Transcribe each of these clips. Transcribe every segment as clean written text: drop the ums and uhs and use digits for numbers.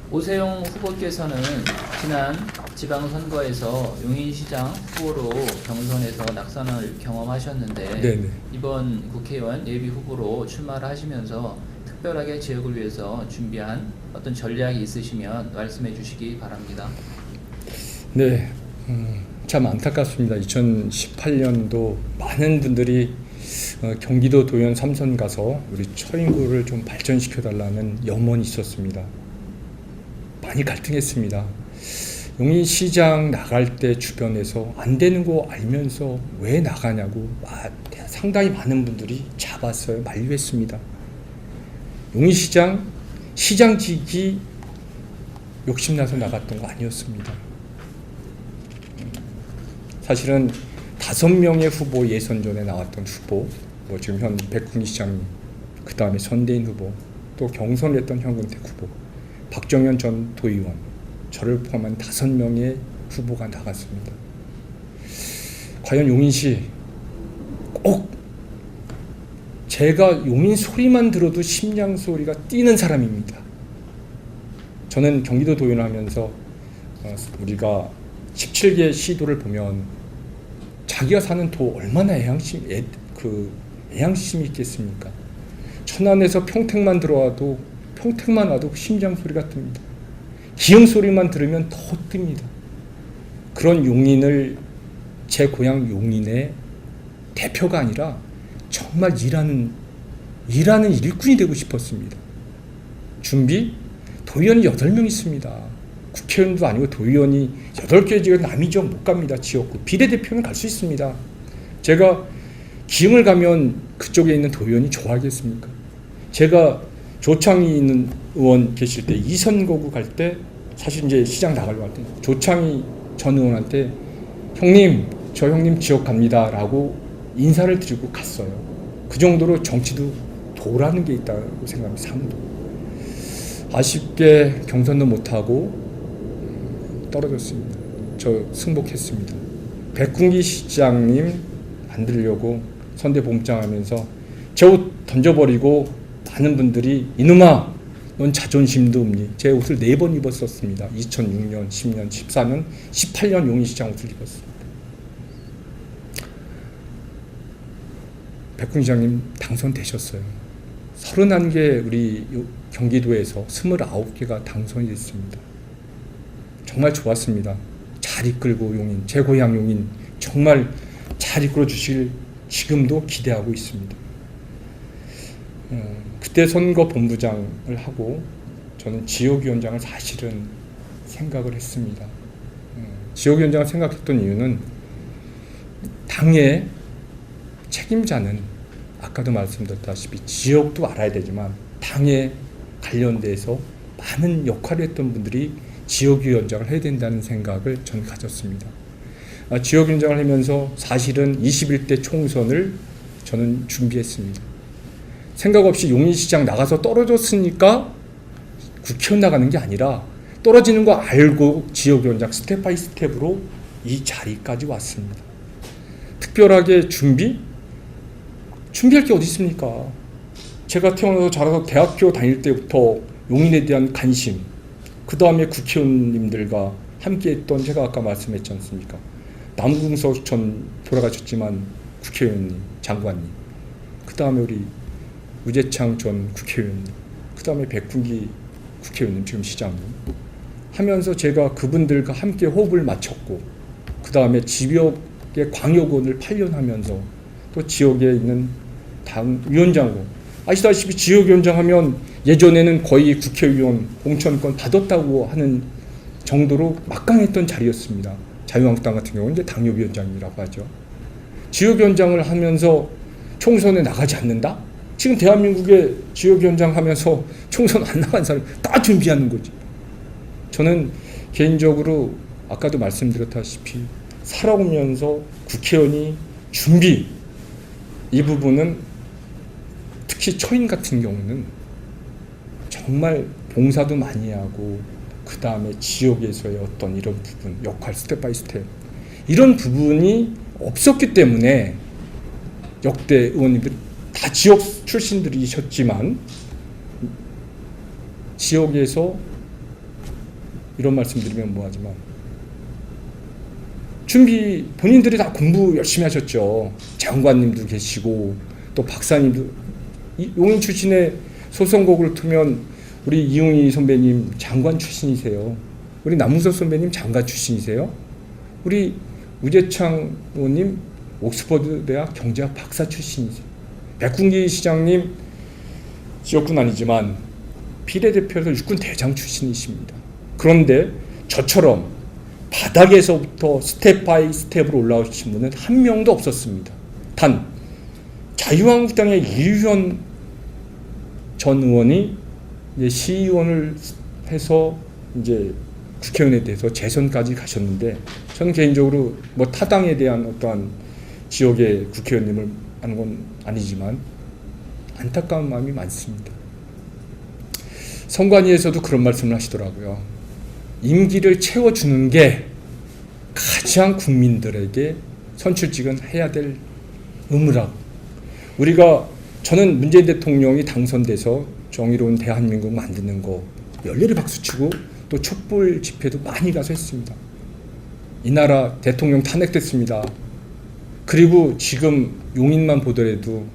오세용 후보께서는 지난 지방선거에서 용인시장 후보로 경선에서 낙선을 경험하셨는데 네네. 이번 국회의원 예비 후보로 출마를 하시면서 특별하게 지역을 위해서 준비한 어떤 전략이 있으시면 말씀해 주시기 바랍니다. 네, 참 안타깝습니다. 2018년도 많은 분들이 경기도 도연 3선 가서 우리 처인구를 좀 발전시켜달라는 염원이 있었습니다. 많이 갈등했습니다. 용인시장 나갈 때 주변에서 안 되는 거 알면서 왜 나가냐고 상당히 많은 분들이 잡았어요. 만류했습니다. 용인시장 시장직이 욕심나서 나갔던 거 아니었습니다. 사실은 5명의 후보 예선전에 나왔던 후보, 뭐 지금 현 백훈기 시장님, 그 다음에 선대인 후보, 또 경선을 했던 현근택 후보, 박정현 전 도의원, 저를 포함한 5명의 후보가 나갔습니다. 과연 용인시 꼭 제가 용인 소리만 들어도 심장 소리가 뛰는 사람입니다. 저는 경기도 도의원을 하면서 우리가 17개 시도를 보면 자기가 사는 도 얼마나 애향심이 있겠습니까? 천안에서 평택만 들어와도 평택만 와도 심장 소리가 듭니다. 기흥 소리만 들으면 더 뜹니다. 그런 용인을 제 고향 용인의 대표가 아니라 정말 일하는 일꾼이 되고 싶었습니다. 준비? 도의원이 8명 있습니다. 국회의원도 아니고 도의원이 8개 지역 남이 지역 못 갑니다. 지역구. 비례대표는 갈 수 있습니다. 제가 기흥을 가면 그쪽에 있는 도의원이 좋아하겠습니까? 제가 조창희 있는 의원 계실 때 이선거구 갈 때 사실 이제 시장 나가려고 할 때 조창희 전 의원한테 형님 저 형님 지역 갑니다 라고 인사를 드리고 갔어요. 그 정도로 정치도 도라는 게 있다고 생각합니다. 상도. 아쉽게 경선도 못하고 떨어졌습니다. 저 승복했습니다. 백훈기 시장님 만들려고 선대 봉장하면서 제 옷 던져버리고 많은 분들이 이놈아 넌 자존심도 없니? 제 옷을 4번 입었었습니다. 2006년, 10년, 14년, 18년 용인시장 옷을 입었습니다. 백훈기 시장님 당선되셨어요. 31개 우리 경기도에서 29개가 당선이 됐습니다. 정말 좋았습니다. 잘 이끌고 용인, 제 고향 용인 정말 잘 이끌어 주실 지금도 기대하고 있습니다. 그때 선거본부장을 하고 저는 지역위원장을 사실은 생각을 했습니다. 지역위원장을 생각했던 이유는 당의 책임자는 아까도 말씀드렸다시피 지역도 알아야 되지만 당에 관련돼서 많은 역할을 했던 분들이 지역위원장을 해야 된다는 생각을 저는 가졌습니다. 지역위원장을 하면서 사실은 21대 총선을 저는 준비했습니다. 생각 없이 용인시장 나가서 떨어졌으니까 국회의원 나가는 게 아니라 떨어지는 거 알고 지역위원장 스텝 바이 스텝으로 이 자리까지 왔습니다. 특별하게 준비할 게 어디 있습니까? 제가 태어나서 자라서 대학교 다닐 때부터 용인에 대한 관심, 그 다음에 국회의원님들과 함께했던 제가 아까 말씀했지 않습니까? 남궁석 전 돌아가셨지만 국회의원님, 장관님, 그 다음에 우리 우재창 전 국회의원님, 그 다음에 백훈기 국회의원님, 지금 시장님 하면서 제가 그분들과 함께 호흡을 맞췄고 그 다음에 지역의 광역원을 8년 하면서 또 지역에 있는 당 위원장으로 아시다시피 지역위원장 하면 예전에는 거의 국회의원 공천권 받았다고 하는 정도로 막강했던 자리였습니다. 자유한국당 같은 경우는 이제 당협위원장이라고 하죠. 지역위원장을 하면서 총선에 나가지 않는다? 지금 대한민국의 지역위원장 하면서 총선 안 나간 사람 다 준비하는 거지. 저는 개인적으로 아까도 말씀드렸다시피 살아오면서 국회의원이 준비, 이 부분은 특히 처인 같은 경우는 정말 봉사도 많이 하고 그 다음에 지역에서의 어떤 이런 부분, 역할 스텝 바이 스텝 이런 부분이 없었기 때문에 역대 의원님들 다 지역 출신들이셨지만 지역에서 이런 말씀드리면 뭐하지만 준비 본인들이 다 공부 열심히 하셨죠. 장관님도 계시고 또 박사님도 용인 출신의 소선곡을 틀면 우리 이웅희 선배님 장관 출신이세요. 우리 남우석 선배님 장관 출신이세요. 우리 우재창 의원님 옥스퍼드 대학 경제학 박사 출신이세요. 백군기 시장님 지역군 아니지만 비례대표에서 육군 대장 출신이십니다. 그런데 저처럼 바닥에서부터 스텝 바이 스텝으로 올라오신 분은 한 명도 없었습니다. 단 자유한국당의 이유현 전 의원이 이제 시의원을 해서 이제 국회의원에 대해서 재선까지 가셨는데 저는 개인적으로 뭐 타당에 대한 어떠한 지역의 국회의원님을 하는 건 아니지만 안타까운 마음이 많습니다. 선관위에서도 그런 말씀을 하시더라고요. 임기를 채워주는 게 가장 국민들에게 선출직은 해야 될 의무라고. 저는 문재인 대통령이 당선돼서 정의로운 대한민국 만드는 거 열렬히 박수치고 또 촛불 집회도 많이 가서 했습니다. 이 나라 대통령 탄핵됐습니다. 그리고 지금 용인만 보더라도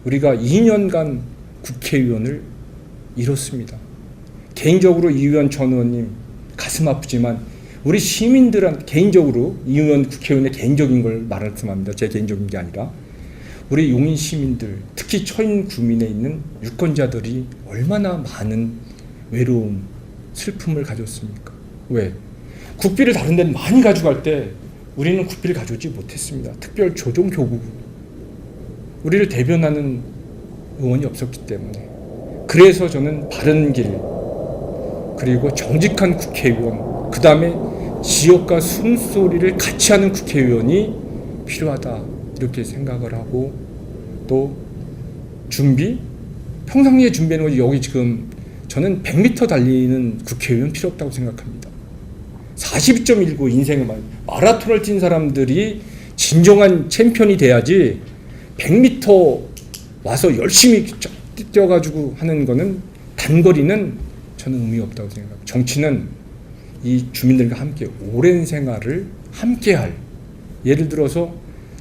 우리가 2년간 국회의원을 잃었습니다. 개인적으로 이의원 전 의원님 가슴 아프지만 우리 시민들한 개인적으로 이의원 국회의원의 개인적인 걸 말씀합니다. 제 개인적인 게 아니라 우리 용인 시민들 특히 처인 구민에 있는 유권자들이 얼마나 많은 외로움, 슬픔을 가졌습니까? 왜? 국비를 다른 데는 많이 가져갈 때 우리는 국비를 가져오지 못했습니다. 특별 조정 교구 우리를 대변하는 의원이 없었기 때문에. 그래서 저는 바른 길 그리고 정직한 국회의원 그 다음에 지역과 숨소리를 같이 하는 국회의원이 필요하다 이렇게 생각을 하고 또 준비 평상시에 준비하는 거지. 여기 지금 저는 100m 달리는 국회의원 필요 없다고 생각합니다. 42.19 인생을 마라톤을 뛴 사람들이 진정한 챔피언이 돼야지 100m 와서 열심히 뛰어가지고 하는 거는 단거리는 저는 의미 없다고 생각합니다. 정치는 이 주민들과 함께 오랜 생활을 함께할 예를 들어서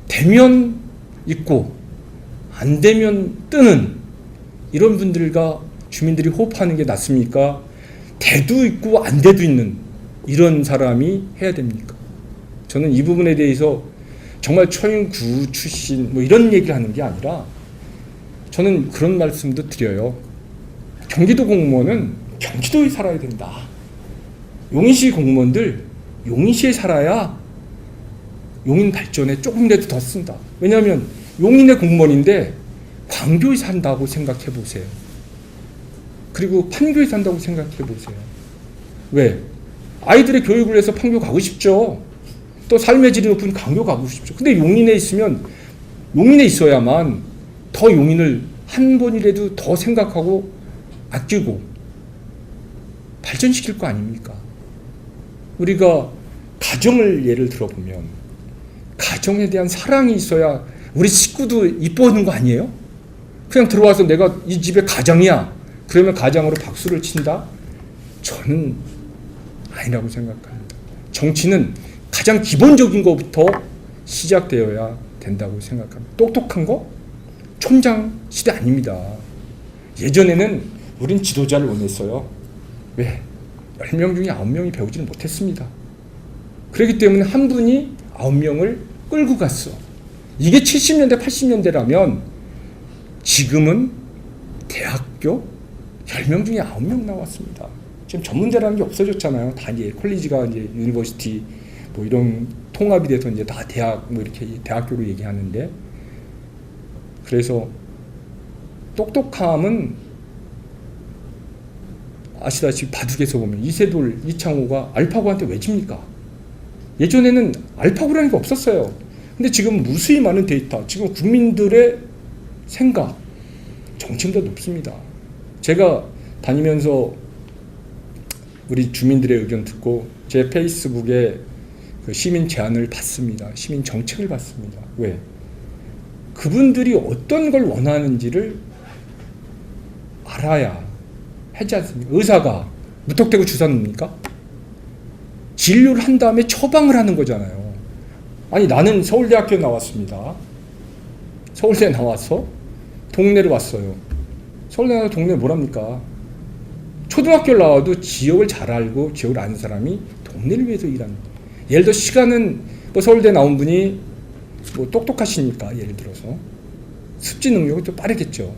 되면 있고 안 되면 뜨는 이런 분들과 주민들이 호흡하는 게 낫습니까? 돼도 있고 안 돼도 있는 이런 사람이 해야 됩니까? 저는 이 부분에 대해서 정말 처인구 출신 뭐 이런 얘기를 하는 게 아니라 저는 그런 말씀도 드려요. 경기도 공무원은 경기도에 살아야 된다. 용인시 공무원들 용인시에 살아야 용인 발전에 조금이라도 더 쓴다. 왜냐하면 용인의 공무원인데 광교에 산다고 생각해 보세요. 그리고 판교에 산다고 생각해 보세요. 왜? 아이들의 교육을 위해서 판교 가고 싶죠. 또 삶의 질이 높은 광교 가고 싶죠. 근데 용인에 있으면 용인에 있어야만 더 용인을 한 번이라도 더 생각하고 아끼고 발전시킬 거 아닙니까? 우리가 가정을 예를 들어보면 가정에 대한 사랑이 있어야 우리 식구도 이뻐하는 거 아니에요? 그냥 들어와서 내가 이 집의 가장이야. 그러면 가장으로 박수를 친다? 저는 아니라고 생각합니다. 정치는 가장 기본적인 것부터 시작되어야 된다고 생각합니다. 똑똑한 거? 촌장 시대 아닙니다. 예전에는 우린 지도자를 원했어요. 왜? 10명 중에 9명이 배우지는 못했습니다. 그렇기 때문에 한 분이 9명을 끌고 갔어. 이게 70년대, 80년대라면 지금은 대학교 10명 중에 9명 나왔습니다. 지금 전문대라는 게 없어졌잖아요. 다 이제 콜리지가 이제 유니버시티 뭐 이런 통합이 돼서 이제 다 대학 뭐 이렇게 대학교로 얘기하는데 그래서 똑똑함은 아시다시피 바둑에서 보면 이세돌, 이창호가 알파고한테 왜 집니까? 예전에는 알파고라는 게 없었어요. 근데 지금 무수히 많은 데이터, 지금 국민들의 생각, 정치보다 높습니다. 제가 다니면서 우리 주민들의 의견 듣고 제 페이스북에 그 시민 제안을 받습니다. 시민 정책을 받습니다. 왜? 그분들이 어떤 걸 원하는지를 알아야 하지 않습니까? 의사가 무턱대고 주사 놉니까? 진료를 한 다음에 처방을 하는 거잖아요. 아니 나는 서울대학교 나왔습니다. 서울대 나와서 동네를 왔어요. 서울대 나와서 동네 뭐랍니까? 초등학교를 나와도 지역을 잘 알고 지역을 아는 사람이 동네를 위해서 일하는. 예를 들어 시간은 뭐 서울대 나온 분이 뭐 똑똑하시니까 예를 들어서 습지 능력이 또 빠르겠죠.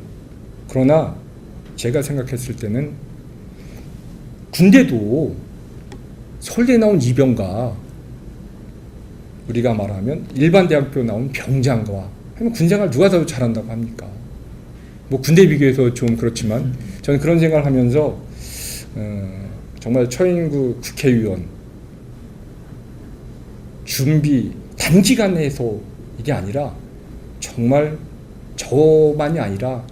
그러나 제가 생각했을 때는 군대도 서울대 나온 이병과 우리가 말하면 일반 대학교 나온 병장과 하면 군생활 누가 더 잘한다고 합니까? 뭐 군대 비교해서 좀 그렇지만 저는 그런 생각을 하면서 정말 처인구 국회의원 준비 단기간에 해서 이게 아니라 정말 저만이 아니라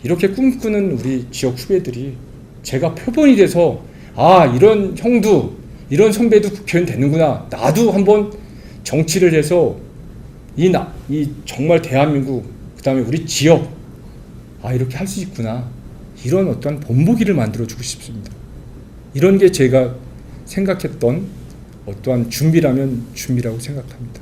이렇게 꿈꾸는 우리 지역 후배들이 제가 표본이 돼서 아 이런 형도 이런 선배도 국회의원 되는구나 나도 한번 정치를 해서 이 정말 대한민국 그다음에 우리 지역 아 이렇게 할 수 있구나 이런 어떤 본보기를 만들어 주고 싶습니다. 이런 게 제가 생각했던 어떠한 준비라면 준비라고 생각합니다.